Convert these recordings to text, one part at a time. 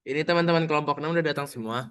Ini teman-teman kelompok 6 udah datang semua.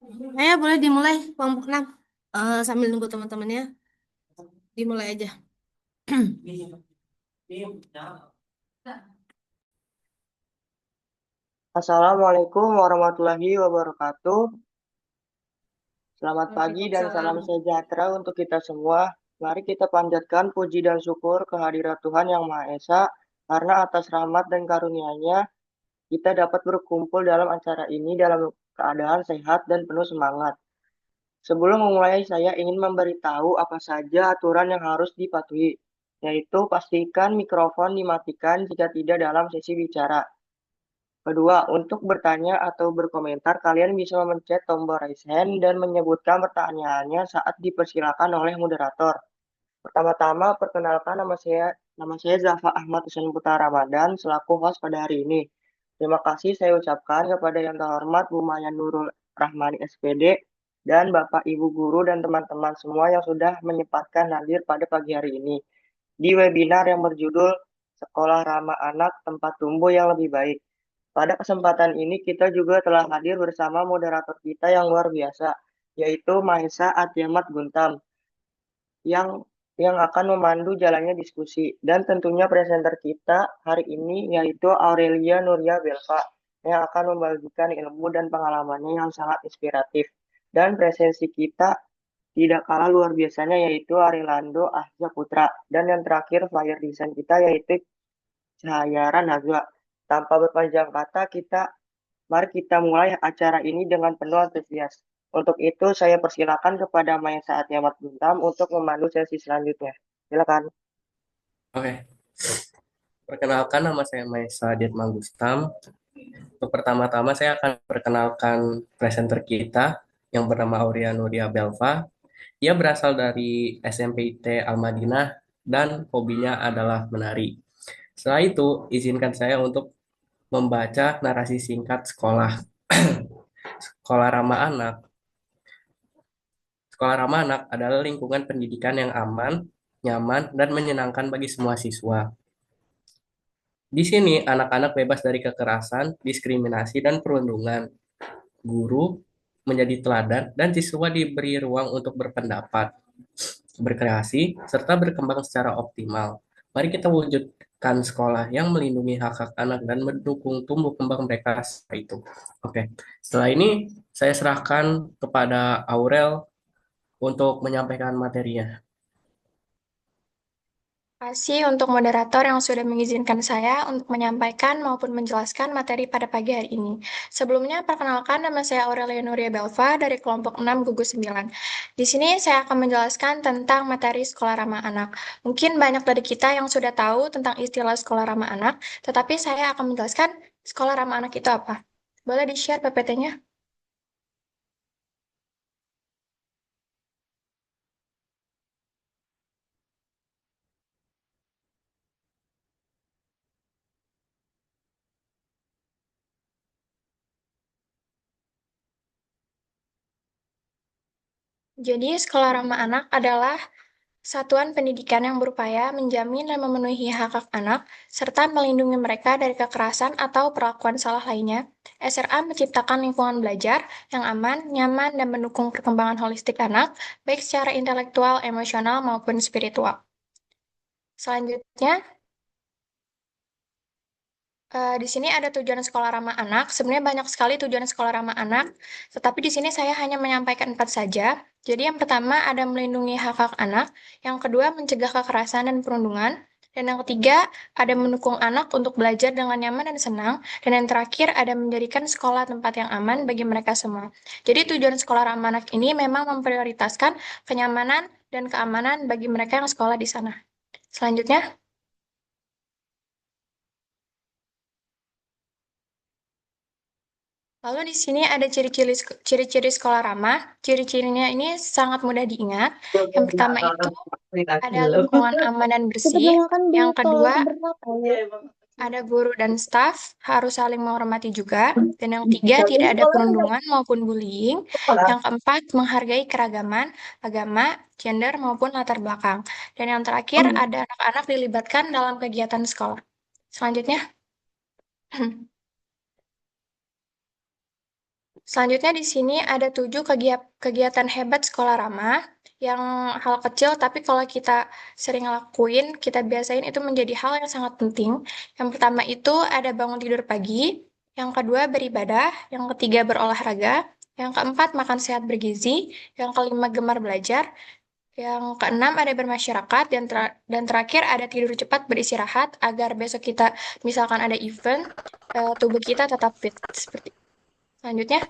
Ayo boleh dimulai kelompok 6. Sambil nunggu teman-temannya, dimulai aja. Assalamualaikum warahmatullahi wabarakatuh. Selamat pagi dan Waalaikumsalam. salam sejahtera untuk kita semua. Mari kita panjatkan puji dan syukur kehadirat Tuhan Yang Maha Esa, karena atas rahmat dan karunia-Nya kita dapat berkumpul dalam acara ini dalam keadaan sehat dan penuh semangat. Sebelum memulai, saya ingin memberitahu apa saja aturan yang harus dipatuhi, yaitu pastikan mikrofon dimatikan jika tidak dalam sesi bicara. Kedua, untuk bertanya atau berkomentar, kalian bisa memencet tombol raise hand dan menyebutkan pertanyaannya saat dipersilakan oleh moderator. Pertama-tama, perkenalkan nama saya Zafa Ahmad Husain Putra Ramadan selaku host pada hari ini. Terima kasih saya ucapkan kepada yang terhormat Bu Maya Nurul Rahmani SPD dan Bapak Ibu guru dan teman-teman semua yang sudah menyempatkan hadir pada pagi hari ini di webinar yang berjudul Sekolah Ramah Anak Tempat Tumbuh yang Lebih Baik. Pada kesempatan ini kita juga telah hadir bersama moderator kita yang luar biasa, yaitu Maesa Atiamat Guntam, yang yang akan memandu jalannya diskusi. Dan tentunya presenter kita hari ini yaitu Aurelia Nuria Belva, yang akan membagikan ilmu dan pengalamannya yang sangat inspiratif. Dan presensi kita tidak kalah luar biasanya yaitu Arilando Ahza Putra. Dan yang terakhir flyer desain kita yaitu Cahayara Najwa. Tanpa berpanjang kata, mari kita mulai acara ini dengan penuh antusias. Untuk itu, saya persilakan kepada Maya Saat Yamat Buntam untuk memandu sesi selanjutnya. Silakan. Oke, perkenalkan nama saya Maesa Diat Manggustam. Untuk pertama-tama saya akan perkenalkan presenter kita yang bernama Auriano Dia Belva. Dia berasal dari SMPIT Al-Madinah dan hobinya adalah menari. Setelah itu, izinkan saya untuk membaca narasi singkat sekolah. Sekolah ramah anak. Sekolah ramah anak adalah lingkungan pendidikan yang aman, nyaman, dan menyenangkan bagi semua siswa. Di sini, anak-anak bebas dari kekerasan, diskriminasi, dan perundungan. Guru menjadi teladan, dan siswa diberi ruang untuk berpendapat, berkreasi, serta berkembang secara optimal. Mari kita wujudkan sekolah yang melindungi hak-hak anak dan mendukung tumbuh kembang mereka setelah itu. Oke, setelah ini saya serahkan kepada Aurel untuk menyampaikan materinya. Kasih untuk moderator yang sudah mengizinkan saya untuk menyampaikan maupun menjelaskan materi pada pagi hari ini. Sebelumnya, perkenalkan nama saya Aurelia Nuria Belva dari kelompok 6 Gugus 9. Di sini saya akan menjelaskan tentang materi sekolah ramah anak. Mungkin banyak dari kita yang sudah tahu tentang istilah sekolah ramah anak, tetapi saya akan menjelaskan sekolah ramah anak itu apa. Boleh di-share PPT-nya? Jadi, sekolah ramah anak adalah satuan pendidikan yang berupaya menjamin dan memenuhi hak-hak anak, serta melindungi mereka dari kekerasan atau perlakuan salah lainnya. SRA menciptakan lingkungan belajar yang aman, nyaman, dan mendukung perkembangan holistik anak, baik secara intelektual, emosional, maupun spiritual. Selanjutnya, di sini ada tujuan sekolah ramah anak. Sebenarnya banyak sekali tujuan sekolah ramah anak, tetapi di sini saya hanya menyampaikan 4 saja. Jadi yang pertama ada melindungi hak-hak anak, yang kedua mencegah kekerasan dan perundungan, dan yang ketiga ada mendukung anak untuk belajar dengan nyaman dan senang, dan yang terakhir ada menjadikan sekolah tempat yang aman bagi mereka semua. Jadi tujuan sekolah ramah anak ini memang memprioritaskan kenyamanan dan keamanan bagi mereka yang sekolah di sana. Selanjutnya, lalu di sini ada ciri-ciri sekolah ramah. Ciri-cirinya ini sangat mudah diingat. Yang pertama itu ada lingkungan aman dan bersih. Keterlambatan di Yang tol kedua berapa ya? ada guru dan staf harus saling menghormati juga. Dan yang ketiga tidak ada perundungan maupun bullying. Yang keempat menghargai keragaman, agama, gender maupun latar belakang. Dan yang terakhir ada anak-anak dilibatkan dalam kegiatan sekolah. Selanjutnya. Selanjutnya di sini ada 7 kegiatan hebat sekolah ramah yang hal kecil tapi kalau kita sering lakuin, kita biasain itu menjadi hal yang sangat penting. Yang pertama itu ada bangun tidur pagi, yang kedua beribadah, yang ketiga berolahraga, yang keempat makan sehat bergizi, yang kelima gemar belajar, yang keenam ada bermasyarakat, dan terakhir ada tidur cepat beristirahat agar besok kita misalkan ada event, tubuh kita tetap fit. Seperti selanjutnya.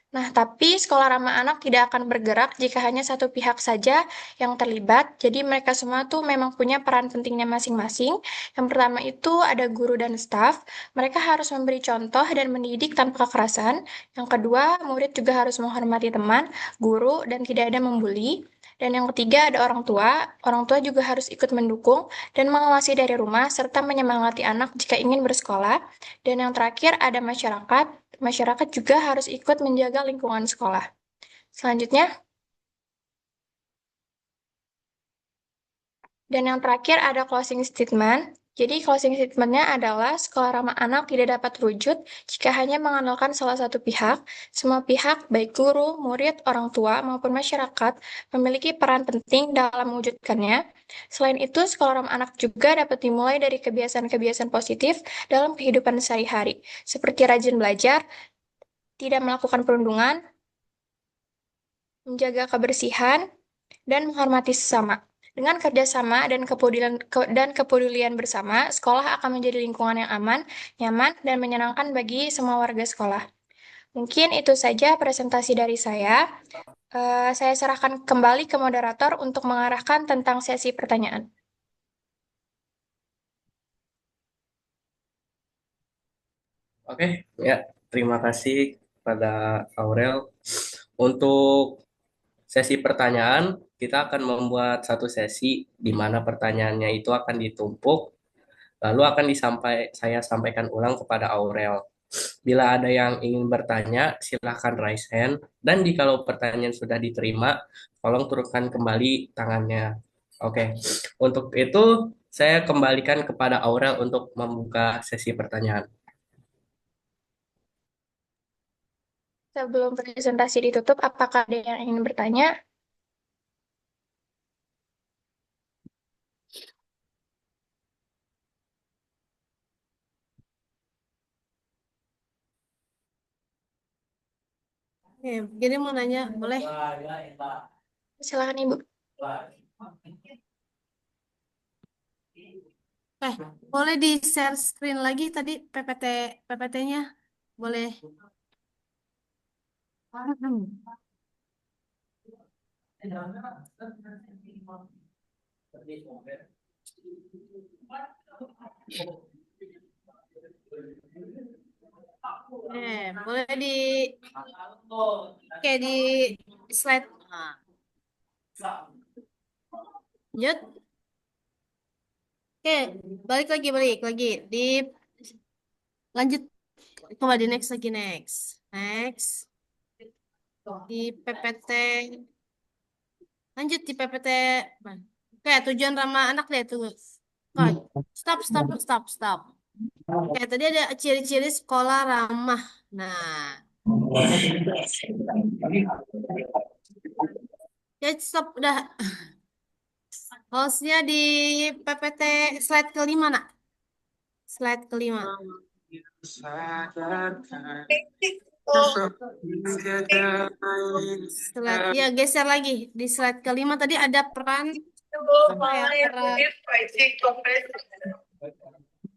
Nah, tapi sekolah ramah anak tidak akan bergerak jika hanya satu pihak saja yang terlibat. Jadi mereka semua tuh memang punya peran pentingnya masing-masing. Yang pertama itu ada guru dan staf. Mereka harus memberi contoh dan mendidik tanpa kekerasan. Yang kedua, murid juga harus menghormati teman, guru, dan tidak ada membuli. Dan yang ketiga ada orang tua. Orang tua juga harus ikut mendukung dan mengawasi dari rumah serta menyemangati anak jika ingin bersekolah. Dan yang terakhir ada masyarakat. Masyarakat juga harus ikut menjaga lingkungan sekolah. Selanjutnya, dan yang terakhir ada closing statement. Jadi closing statementnya adalah sekolah ramah anak tidak dapat terwujud jika hanya mengandalkan salah satu pihak. Semua pihak, baik guru, murid, orang tua, maupun masyarakat, memiliki peran penting dalam mewujudkannya. Selain itu, sekolah ramah anak juga dapat dimulai dari kebiasaan-kebiasaan positif dalam kehidupan sehari-hari, seperti rajin belajar, tidak melakukan perundungan, menjaga kebersihan, dan menghormati sesama. Dengan kerjasama dan kepedulian bersama, sekolah akan menjadi lingkungan yang aman, nyaman, dan menyenangkan bagi semua warga sekolah. Mungkin itu saja presentasi dari saya. Saya serahkan kembali ke moderator untuk mengarahkan tentang sesi pertanyaan. Oke, ya, terima kasih pada Aurel. Untuk sesi pertanyaan, kita akan membuat satu sesi di mana pertanyaannya itu akan ditumpuk, lalu akan saya sampaikan ulang kepada Aurel. Bila ada yang ingin bertanya, silahkan raise hand. Dan jikalau pertanyaan sudah diterima, tolong turunkan kembali tangannya. Oke, untuk itu saya kembalikan kepada Aurel untuk membuka sesi pertanyaan. Sebelum presentasi ditutup, apakah ada yang ingin bertanya? Jadi mau nanya, boleh? Silakan Ibu. Boleh di share screen lagi tadi PPT-nya? Boleh. Boleh di slide. Lanjut. Balik lagi di lanjut. Coba di next lagi next di PPT. Lanjut di PPT. Tujuan ramah anak deh tuh. Stop. Tadi ada ciri-ciri sekolah ramah. Nah, stop udah. Hostnya di PPT slide kelima, nak. Slide kelima. Ya, geser lagi. Di slide kelima tadi ada peran.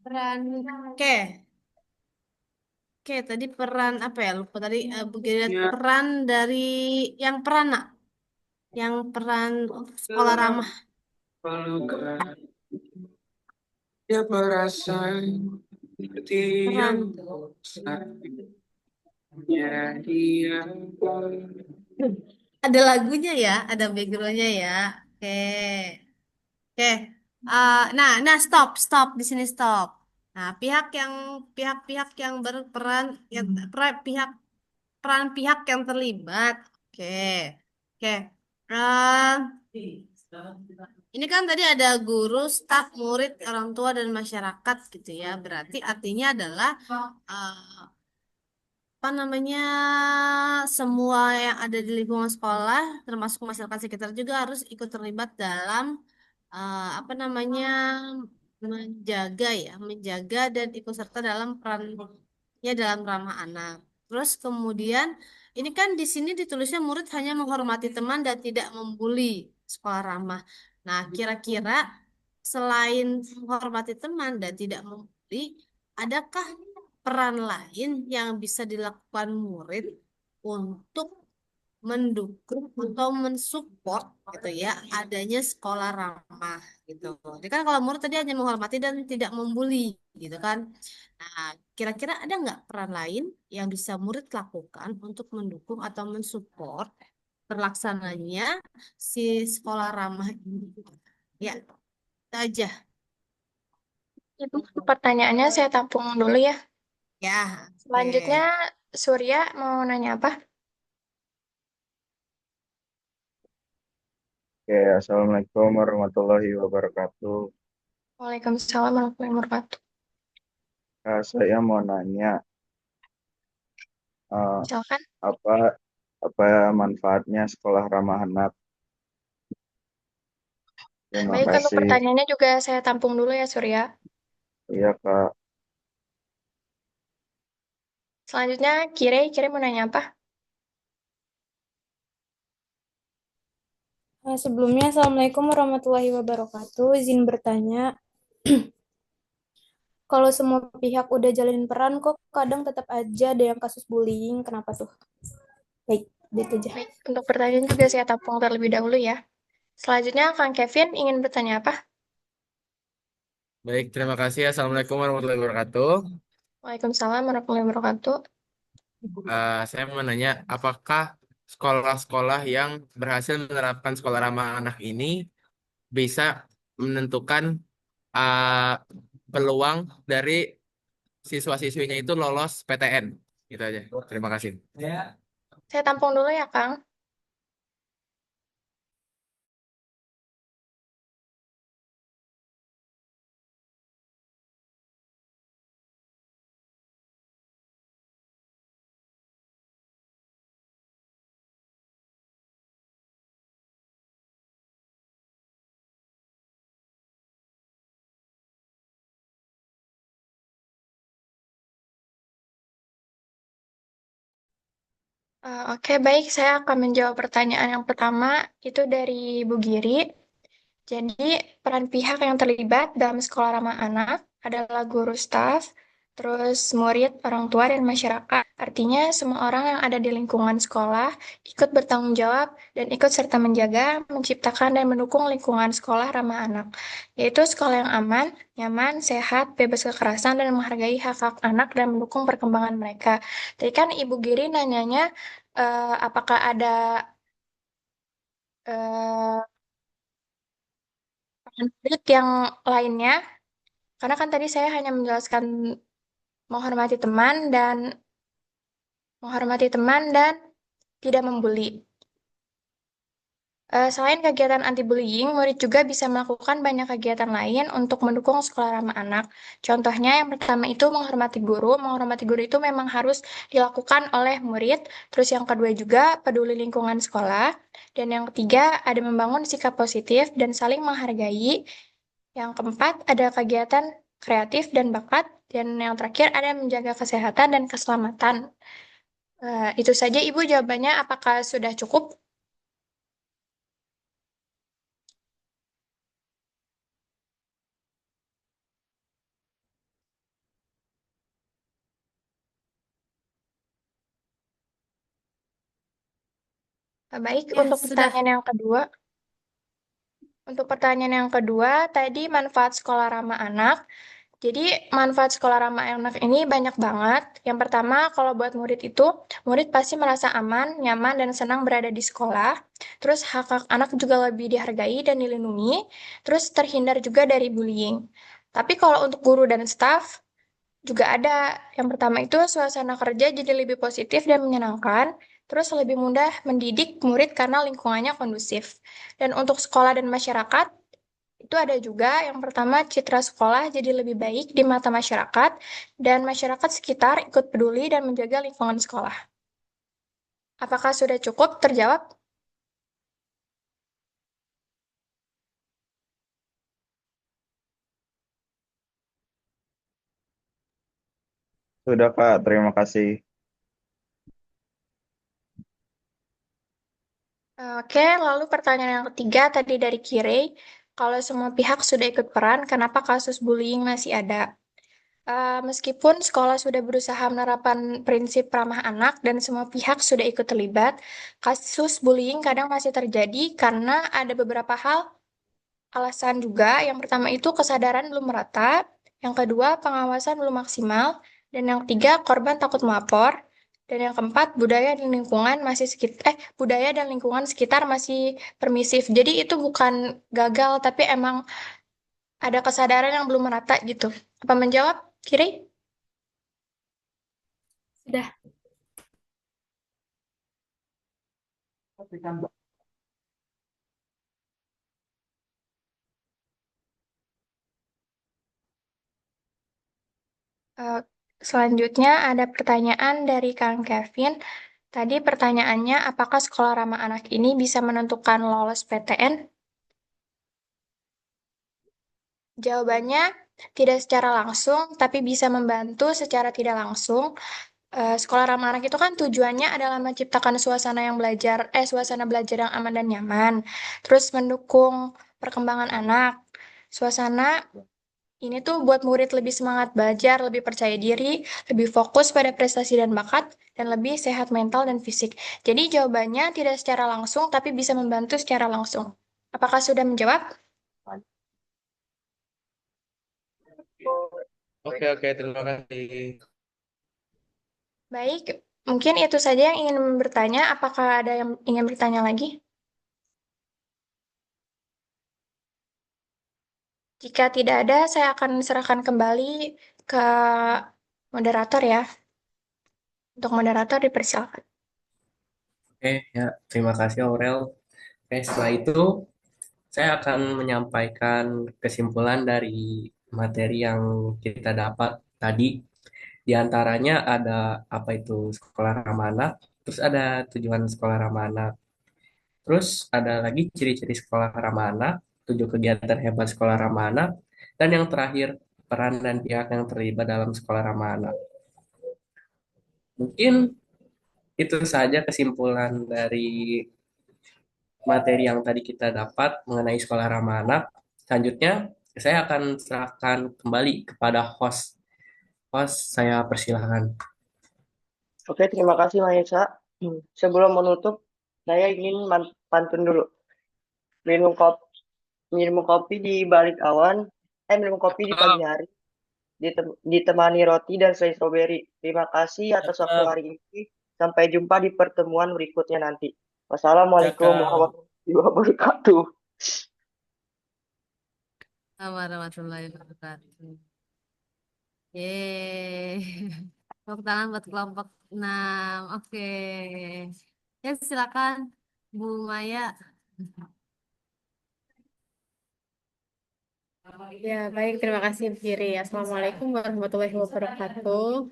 Peran. Tadi peran apa ya? Lupa tadi. Peran dari yang peran, nak. Yang peran sekolah ramah. Dia perasaan peran. Ada lagunya ya, ada backgroundnya ya. Oke. Oke. Nah, stop di sini stop. Nah, pihak-pihak yang berperan, yang peran pihak yang terlibat. Oke. Oke. Ini kan tadi ada guru, staf, murid, orang tua, dan masyarakat gitu ya. Berarti artinya adalah eh, apa namanya, semua yang ada di lingkungan sekolah, termasuk masyarakat sekitar juga harus ikut terlibat dalam apa namanya, menjaga dan ikut serta dalam perannya dalam ramah anak. Terus kemudian ini kan di sini ditulisnya murid hanya menghormati teman dan tidak membuli, sekolah ramah. Nah, kira-kira selain menghormati teman dan tidak membuli, adakah peran lain yang bisa dilakukan murid untuk mendukung atau mensupport gitu ya adanya sekolah ramah gitu. Jadi kan kalau murid tadi hanya menghormati dan tidak membuli gitu kan. Nah, kira-kira ada nggak peran lain yang bisa murid lakukan untuk mendukung atau mensupport terlaksananya si sekolah ramah ini? Ya, itu aja. Ibu, pertanyaannya saya tampung dulu ya. Ya, Selanjutnya, oke. Surya mau nanya apa? Oke, Assalamualaikum warahmatullahi wabarakatuh. Waalaikumsalam warahmatullahi wabarakatuh. Saya mau nanya, eh, Silakan. apa apa manfaatnya sekolah ramah anak? Terima Baik, untuk kasih. pertanyaannya juga saya tampung dulu ya, Surya. Iya, Kak. Selanjutnya, Kire mau nanya apa? Sebelumnya, Assalamualaikum warahmatullahi wabarakatuh. Izin bertanya, kalau semua pihak udah jalin peran, kok kadang tetap aja ada yang kasus bullying? Kenapa tuh? Baik, itu aja. Baik, untuk pertanyaan juga saya tampung terlebih dahulu ya. Selanjutnya, Kang Kevin ingin bertanya apa? Baik, terima kasih. Assalamualaikum warahmatullahi wabarakatuh. Waalaikumsalam warahmatullahi wabarakatuh. Saya mau nanya, apakah sekolah-sekolah yang berhasil menerapkan sekolah ramah anak ini bisa menentukan uh, peluang dari siswa-siswinya itu lolos PTN? Gitu aja. Terima kasih. Saya tampung dulu ya, Kang. Oke, baik. Saya akan menjawab pertanyaan yang pertama, itu dari Bu Giri. Jadi, peran pihak yang terlibat dalam sekolah ramah anak adalah guru staf, terus murid, orang tua, dan masyarakat. Artinya, semua orang yang ada di lingkungan sekolah ikut bertanggung jawab dan ikut serta menjaga, menciptakan, dan mendukung lingkungan sekolah ramah anak, yaitu sekolah yang aman, nyaman, sehat, bebas kekerasan, dan menghargai hak-hak anak dan mendukung perkembangan mereka. Tadi kan Ibu Giri nanyanya, apakah ada eh, murid yang lainnya? Karena kan tadi saya hanya menjelaskan menghormati teman dan tidak membuli. Selain kegiatan anti-bullying, murid juga bisa melakukan banyak kegiatan lain untuk mendukung sekolah ramah anak. Contohnya yang pertama itu menghormati guru. Menghormati guru itu memang harus dilakukan oleh murid. Terus yang kedua juga peduli lingkungan sekolah. Dan yang ketiga ada membangun sikap positif dan saling menghargai. Yang keempat, ada kegiatan kreatif dan bakat. Dan yang terakhir, ada menjaga kesehatan dan keselamatan. Itu saja, Ibu, jawabannya. Apakah sudah cukup? Baik, Ya, sudah. Untuk pertanyaan yang kedua, tadi manfaat sekolah ramah anak. Jadi, manfaat sekolah ramah anak ini banyak banget. Yang pertama, kalau buat murid itu, murid pasti merasa aman, nyaman, dan senang berada di sekolah. Terus, hak-hak anak juga lebih dihargai dan dilindungi. Terus, terhindar juga dari bullying. Tapi kalau untuk guru dan staf, juga ada. Yang pertama itu, suasana kerja jadi lebih positif dan menyenangkan. Terus lebih mudah mendidik murid karena lingkungannya kondusif. Dan untuk sekolah dan masyarakat, itu ada juga yang pertama citra sekolah jadi lebih baik di mata masyarakat dan masyarakat sekitar ikut peduli dan menjaga lingkungan sekolah. Apakah sudah cukup terjawab? Sudah Kak, terima kasih. Oke, lalu pertanyaan yang ketiga tadi dari Kire. Kalau semua pihak sudah ikut peran, kenapa kasus bullying masih ada? Meskipun sekolah sudah berusaha menerapkan prinsip ramah anak dan semua pihak sudah ikut terlibat, kasus bullying kadang masih terjadi karena ada beberapa hal alasan juga. Yang pertama itu kesadaran belum merata, yang kedua pengawasan belum maksimal, dan yang ketiga korban takut melapor, dan yang keempat budaya dan lingkungan sekitar masih permisif. Jadi itu bukan gagal, tapi emang ada kesadaran yang belum merata gitu. Apa menjawab, Kiri? Sudah. Eh, Selanjutnya ada pertanyaan dari Kang Kevin. Tadi pertanyaannya, apakah sekolah ramah anak ini bisa menentukan lolos PTN? Jawabannya tidak secara langsung, tapi bisa membantu secara tidak langsung. Sekolah ramah anak itu kan tujuannya adalah menciptakan suasana belajar yang aman dan nyaman. Terus mendukung perkembangan anak. Suasana ini tuh buat murid lebih semangat belajar, lebih percaya diri, lebih fokus pada prestasi dan bakat, dan lebih sehat mental dan fisik. Jadi jawabannya tidak secara langsung, tapi bisa membantu secara langsung. Apakah sudah menjawab? Oke, oke, terima kasih. Baik, mungkin itu saja yang ingin bertanya. Apakah ada yang ingin bertanya lagi? Jika tidak ada, saya akan serahkan kembali ke moderator ya. Untuk moderator dipersilakan. Oke, ya, terima kasih Aurel. Oke, setelah itu saya akan menyampaikan kesimpulan dari materi yang kita dapat tadi. Di antaranya ada apa itu sekolah ramah anak, terus ada tujuan sekolah ramah anak, terus ada lagi ciri-ciri sekolah ramah anak, 7 kegiatan hebat sekolah ramah anak, dan yang terakhir peran dan pihak yang terlibat dalam sekolah ramah anak. Mungkin itu saja kesimpulan dari materi yang tadi kita dapat mengenai sekolah ramah anak. Selanjutnya, saya akan serahkan kembali kepada host. Host, saya persilahkan. Oke, terima kasih Mahesa. Sebelum menutup, saya ingin pantun dulu. Minum kopi, minum kopi di balik awan, minum kopi di pagi hari, ditemani roti dan selai stroberi. Terima kasih atas waktu hari ini. Sampai jumpa di pertemuan berikutnya nanti. Wassalamualaikum warahmatullahi wabarakatuh. Warahmatullahi wabarakatuh. Yeay. Tepuk tangan buat kelompok 6. Oke. Ya, silakan Bu Maya. Ya, baik. Terima kasih, Giri. Assalamualaikum warahmatullahi wabarakatuh.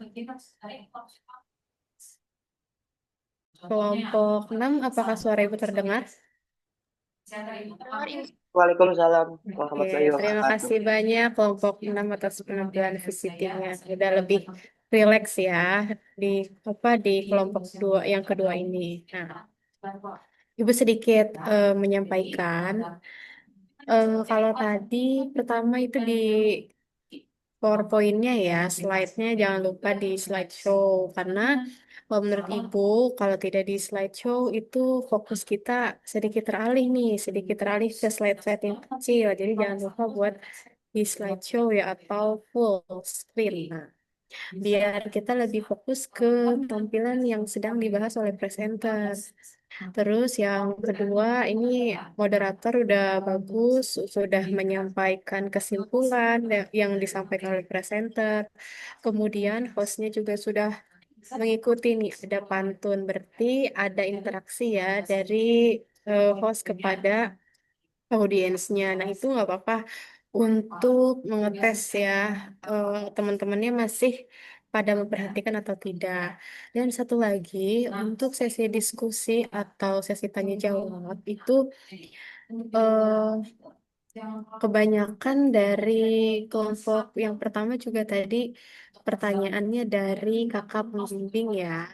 Kelompok 6, apakah suara Ibu terdengar? Waalaikumsalam Oke, warahmatullahi terima wabarakatuh. kasih banyak kelompok 6 atas penampilan visitingnya. Udah lebih rileks ya di di kelompok yang kedua ini. Nah, Ibu sedikit menyampaikan kalau tadi pertama itu di PowerPoint-nya ya, slide-nya jangan lupa di slideshow karena kalau menurut Ibu kalau tidak di slideshow itu fokus kita sedikit teralih ke slide-slide yang kecil. Jadi jangan lupa buat di slideshow ya atau full screen. Nah, biar kita lebih fokus ke tampilan yang sedang dibahas oleh presenter. Terus yang kedua, ini moderator udah bagus, sudah menyampaikan kesimpulan yang disampaikan oleh presenter. Kemudian hostnya juga sudah mengikuti nih, ada pantun. Berarti ada interaksi ya dari host kepada audiensnya. Nah, itu nggak apa-apa untuk mengetes ya teman-temannya masih pada memperhatikan atau tidak. Dan satu lagi, untuk sesi diskusi atau sesi tanya jawab itu eh, kebanyakan dari kelompok yang pertama juga tadi pertanyaannya dari kakak pembimbing ya.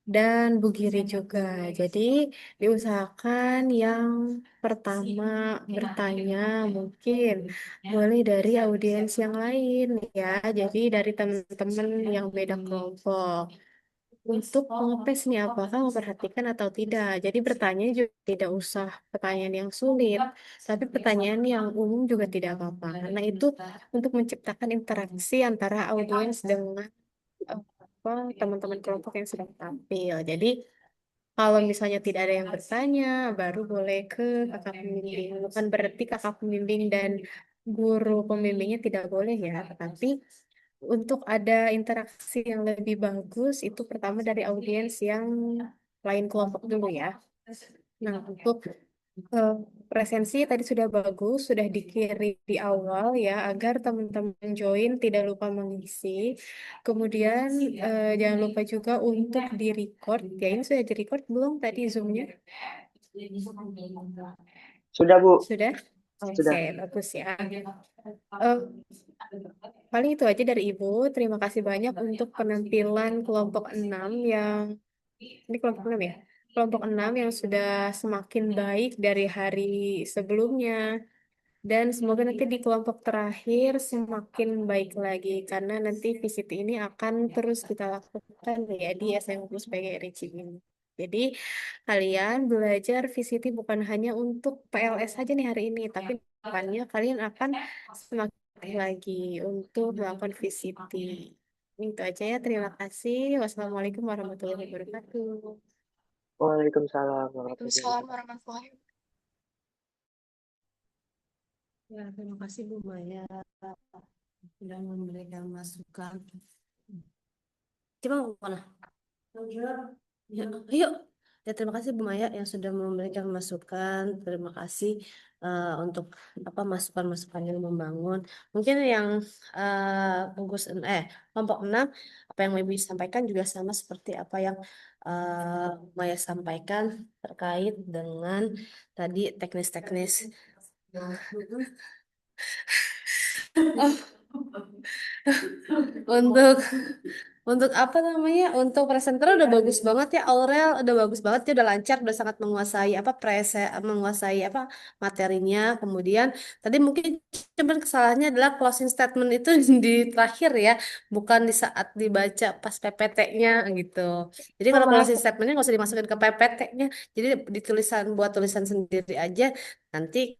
Dan Bu Giri juga. Jadi diusahakan yang pertama bertanya mungkin boleh dari audiens yang lain ya. Jadi dari teman-teman yang beda kelompok. Untuk mengetes nih apakah memperhatikan atau tidak. Jadi bertanya juga tidak usah pertanyaan yang sulit, tapi pertanyaan yang umum juga tidak apa-apa. Karena itu untuk menciptakan interaksi antara audiens dengan apa teman-teman kelompok yang sedang tampil. Jadi kalau misalnya tidak ada yang bertanya, baru boleh ke kakak pembimbing. Bukan berarti kakak pembimbing dan guru pembimbingnya tidak boleh ya, tetapi untuk ada interaksi yang lebih bagus, itu pertama dari audiens yang lain kelompok dulu ya. Nah, untuk eh, presensi tadi sudah bagus, sudah dikirim di awal ya, agar teman-teman join tidak lupa mengisi. Kemudian jangan lupa juga untuk di-record. Ya, ini sudah di-record belum tadi Zoom-nya? Sudah, Bu. Sudah? Sudah. Oke, bagus ya. Eh, paling itu aja dari Ibu. Terima kasih banyak untuk penampilan kelompok 6 yang ini kelompok 6 ya. Kelompok 6 yang sudah semakin baik dari hari sebelumnya. Dan semoga nanti di kelompok terakhir semakin baik lagi karena nanti visit ini akan terus kita lakukan ya di SMP sebagai Ricim ini. Jadi kalian belajar VCT bukan hanya untuk PLS saja nih hari ini, tapi depannya kalian akan semakin baik lagi untuk melakukan VCT. Itu aja ya, terima kasih. Wassalamualaikum warahmatullahi wabarakatuh. Waalaikumsalam warahmatullahi Waalaikumsalam wabarakatuh. warahmatullahi wabarakatuh. Ya, terima kasih Bu Maya sudah memberikan masukan. Coba mana? Ya, yuk. Ya, terima kasih Bu Maya yang sudah memberikan masukan. Terima kasih untuk apa masukan-masukan yang membangun. Mungkin yang bagus kelompok 6 apa yang Ibu sampaikan juga sama seperti apa yang Maya sampaikan terkait dengan tadi teknis-teknis. Untuk apa namanya? Untuk presenter udah bagus banget ya, Aurel udah bagus banget, dia udah lancar, udah sangat menguasai menguasai apa materinya. Kemudian tadi mungkin cuman kesalahannya adalah closing statement itu di terakhir ya, bukan di saat dibaca pas PPT-nya gitu. Jadi kalau closing statementnya nggak usah dimasukin ke PPT-nya, jadi buat tulisan sendiri aja. Nanti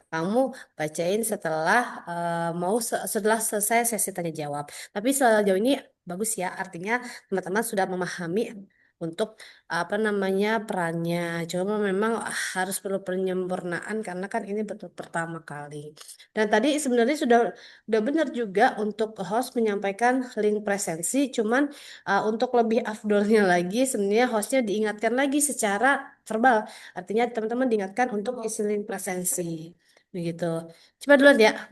kamu bacain setelah setelah selesai sesi tanya jawab. Tapi sejauh ini bagus ya, artinya teman-teman sudah memahami untuk apa namanya perannya. Cuma memang harus perlu penyempurnaan karena kan ini betul pertama kali. Dan tadi sebenarnya sudah benar juga untuk host menyampaikan link presensi, cuman untuk lebih afdolnya lagi sebenarnya hostnya diingatkan lagi secara verbal. Artinya teman-teman diingatkan untuk isi link presensi. Begitu. Coba duluan ya.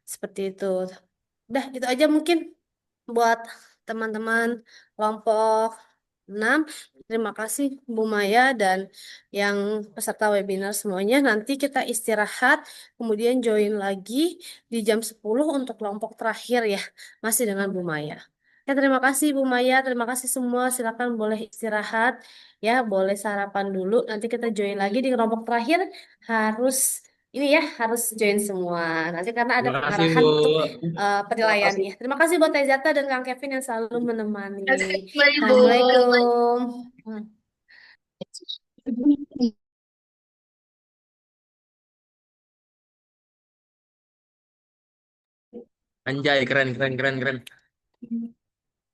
Seperti itu. Udah, itu aja mungkin buat teman-teman kelompok 6. Terima kasih Bu Maya dan yang peserta webinar semuanya. Nanti kita istirahat, kemudian join lagi di jam 10 untuk kelompok terakhir ya. Masih dengan Bu Maya. Ya, terima kasih Bu Maya, terima kasih semua. Silakan boleh istirahat ya, boleh sarapan dulu. Nanti kita join lagi di kelompok terakhir. Harus ini ya, harus join semua. Nanti karena ada Terima kasih, pengarahan Bu. untuk Terima kasih. penilaiannya. Terima kasih buat Tezata dan Kang Kevin yang selalu menemani. Assalamualaikum. Assalamualaikum. Anjay, keren, keren, keren, keren.